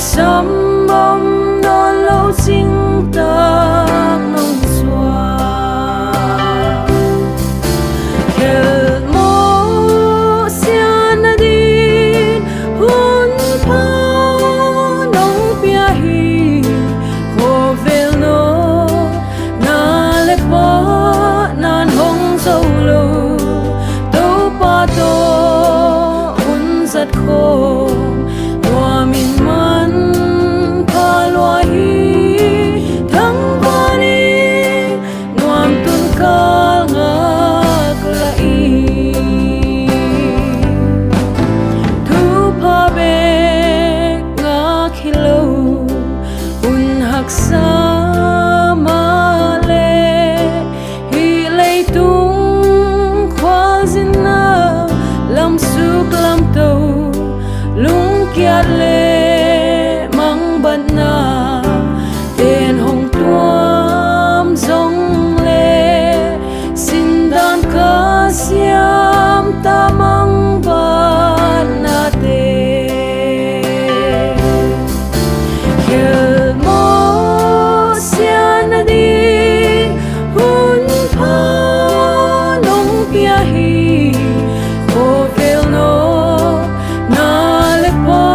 sớm bom đón lâu chính ta nông xóa kêu mô xiên đi hun pa nông bia hi hồ về nó na lệ pa nan hong sâu lâu đâu pa to un giật khô hòa mình man pa loa hi thăng qua đi nuam tun ka ngak lai thu pa be ngak hilau un hak sa ma le hi lei tung khwal zin na lam suk lam tau lung kia le mang ban na tên hồng tuam dòng le xin đàn ca siam ta mang ban na te kêu mô xian đi hun pa nong bia hi ô vel no na le pa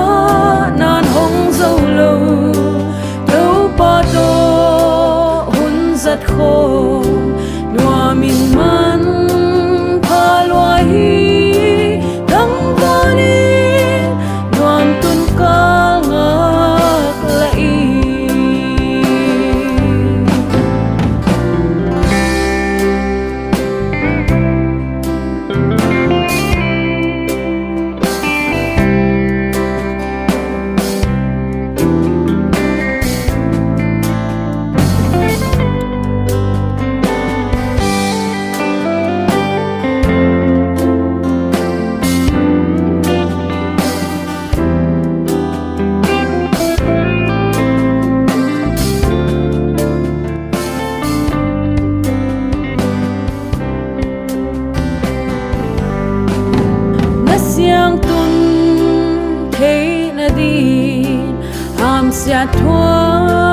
nan hong dâu lâu đâu pa to hun giật khô noa min man pa loa hi thăng qua đi noam tun ka ngak lai siang tun thế na đi ham sia thua